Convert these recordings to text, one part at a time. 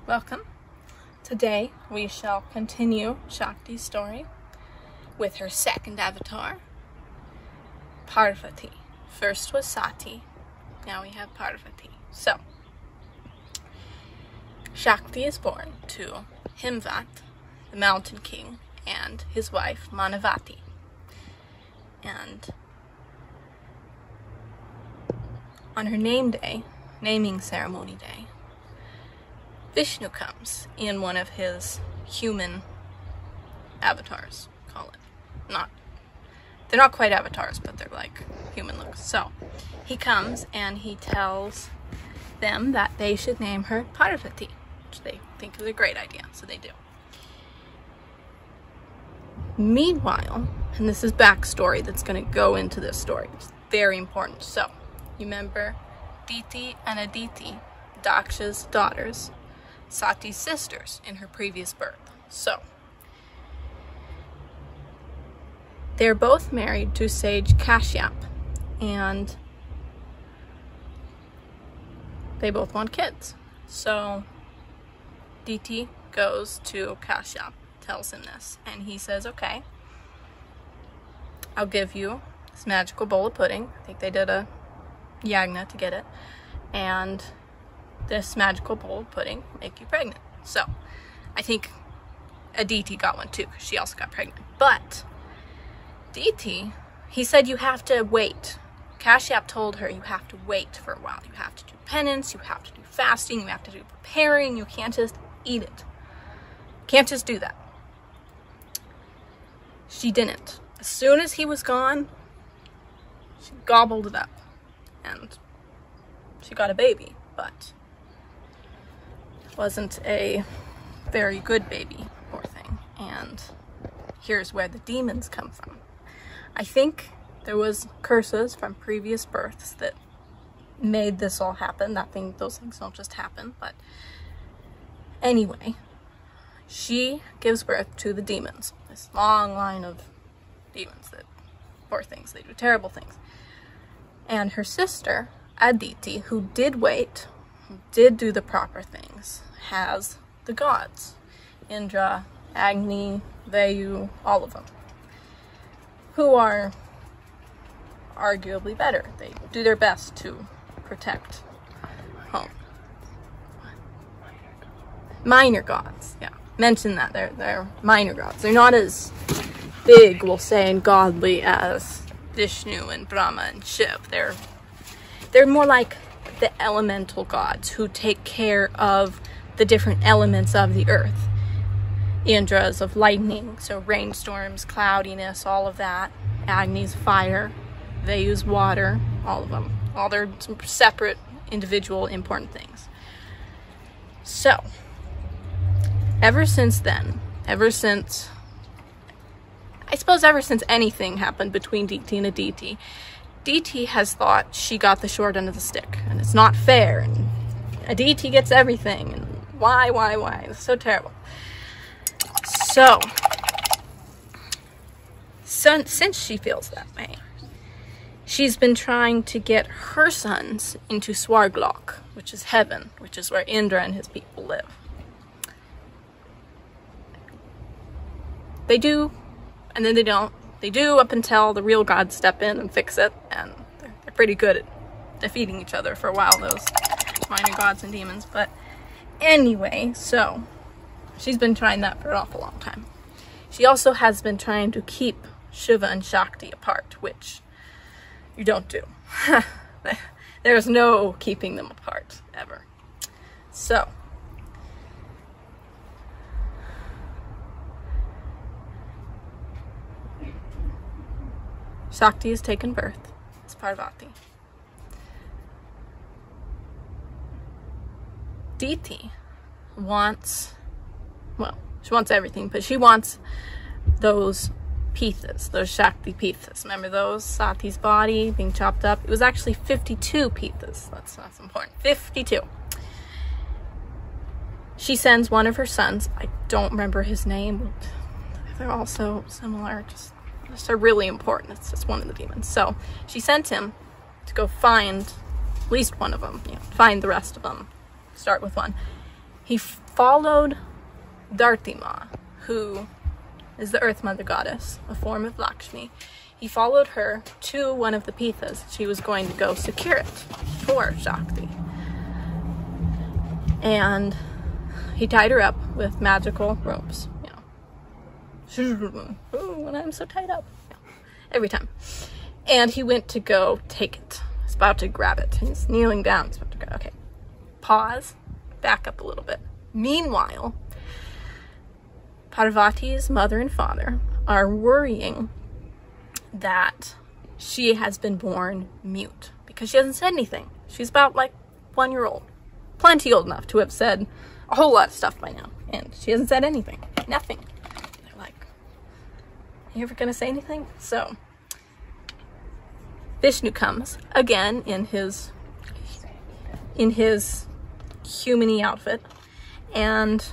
Welcome. Today we shall continue Shakti's story with her second avatar, Parvati. First was Sati, now we have Parvati. So, Shakti is born to Himvat, the mountain king, and his wife Manavati. And on her naming ceremony day, Vishnu comes in one of his human avatars, call it. They're not quite avatars, but they're like human looks. So he comes and he tells them that they should name her Parvati, which they think is a great idea, so they do. Meanwhile, and this is backstory that's going to go into this story, it's very important. So, you remember Diti and Aditi, Daksha's daughters, Sati's sisters in her previous birth. So, they're both married to sage Kashyap, and they both want kids. So, Diti goes to Kashyap, tells him this, and he says, okay, I'll give you this magical bowl of pudding. I think they did a yagna to get it, and this magical bowl of pudding will make you pregnant. So I think Aditi got one too, because she also got pregnant. But Diti, he said you have to wait. Kashyap told her you have to wait for a while. You have to do penance, you have to do fasting, you have to do preparing. You can't just eat it. You can't just do that. She didn't. As soon as he was gone, she gobbled it up, and she got a baby, but it wasn't a very good baby, poor thing. And here's where the demons come from. I think there was curses from previous births that made this all happen. Those things don't just happen, but anyway, she gives birth to the demons. This long line of demons that, poor things, they do terrible things. And her sister, Aditi, who did wait, who did do the proper things, has the gods. Indra, Agni, Vayu, all of them, who are arguably better. They do their best to protect home. Minor gods, yeah. Mention that, they're minor gods. They're not as big, we'll say, and godly as Vishnu and Brahma and Shiv. They're more like the elemental gods who take care of the different elements of the earth. Indra's of lightning, so rainstorms, cloudiness, all of that. Agni's fire. They use water, all of them. All their separate, individual, important things. So, ever since then, ever since anything happened between Diti and Aditi, Diti has thought she got the short end of the stick, and it's not fair, and Aditi gets everything, and why? It's so terrible. So, since she feels that way, she's been trying to get her sons into Swarglok, which is heaven, which is where Indra and his people live. They do, and then they don't. They do up until the real gods step in and fix it, and they're pretty good at defeating each other for a while, those minor gods and demons. But anyway, so she's been trying that for an awful long time. She also has been trying to keep Shiva and Shakti apart, which you don't do. There's no keeping them apart, ever. So, Shakti has taken birth as Parvati. Diti wants, well, she wants everything, but she wants those pithas, those Shakti pithas. Remember those? Sati's body being chopped up. It was actually 52 pithas. That's important. 52. She sends one of her sons. I don't remember his name. They're all so similar. Just are really important. It's just one of the demons. So she sent him to go find at least one of them, you know, find the rest of them, start with one. He followed Diti, who is the Earth Mother Goddess, a form of Lakshmi. He followed her to one of the pithas. She was going to go secure it for Shakti. And he tied her up with magical ropes, you know. Ooh, when I'm so tied up. Yeah. Every time. And he went to go take it. He's about to grab it. He's kneeling down. He's about to go, okay. Pause. Back up a little bit. Meanwhile, Parvati's mother and father are worrying that she has been born mute because she hasn't said anything. She's about like 1 year old. Plenty old enough to have said a whole lot of stuff by now. And she hasn't said anything. Nothing. They're like, are you ever gonna say anything? So Vishnu comes again in his human-y outfit and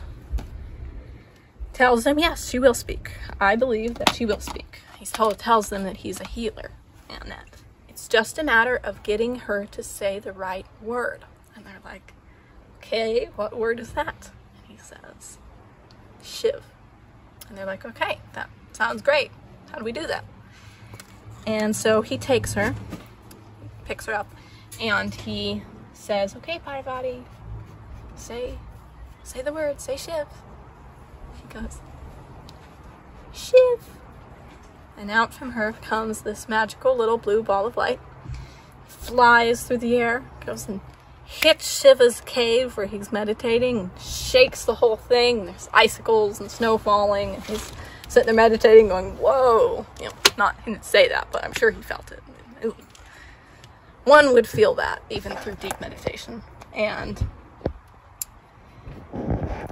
tells them, yes, she will speak. I believe that she will speak. He tells them that he's a healer and that it's just a matter of getting her to say the right word. And they're like, okay, what word is that? And he says, Shiv. And they're like, okay, that sounds great. How do we do that? And so he takes her, picks her up, and he says, okay, Parvati, say the word, say Shiv. She goes, Shiv. And out from her comes this magical little blue ball of light. Flies through the air, goes and hits Shiva's cave where he's meditating, and shakes the whole thing. There's icicles and snow falling, and he's sitting there meditating going, whoa. You know, he didn't say that, but I'm sure he felt it. One would feel that even through deep meditation. And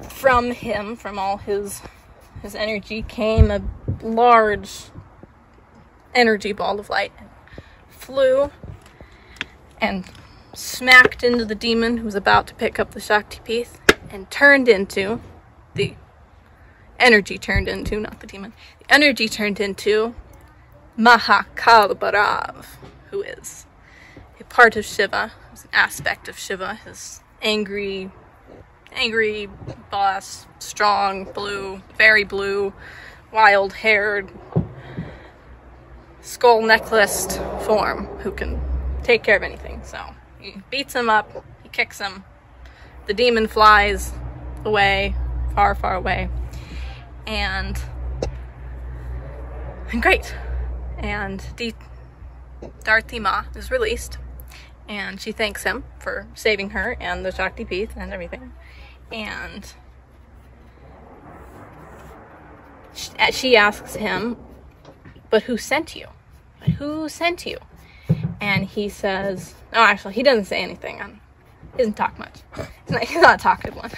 from him, from all his energy, came a large energy ball of light, and flew and smacked into the demon who was about to pick up the Shakti Pith, and turned into, the energy turned into, not the demon, the energy turned into Mahakalbharav, who is a part of Shiva, who's an aspect of Shiva, his angry boss, strong, blue, very blue, wild-haired, skull-necklaced form who can take care of anything. So he beats him up, he kicks him, the demon flies away, far, far away, and great. And Diti is released, and she thanks him for saving her and the Shakti Pith and everything. And she asks him, but who sent you? But who sent you? And he says, no, actually, he doesn't say anything. He doesn't talk much. He's not a talkative one.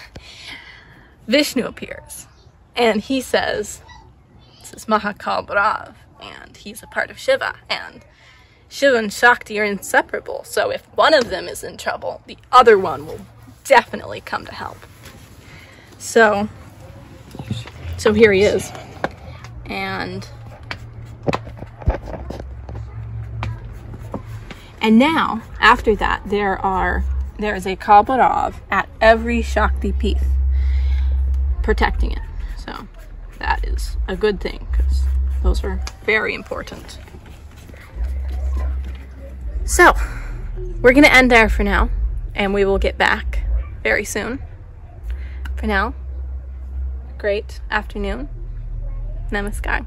Vishnu appears, and he says, this is Mahakalbharav, and he's a part of Shiva, and Shiva and Shakti are inseparable, so if one of them is in trouble, the other one will definitely come to help. So here he is, and now, after that, there is a Kalbharav at every Shakti Pith protecting it. So that is a good thing, because those are very important. So we're going to end there for now, and we will get back very soon. For now, great afternoon. Namaskar.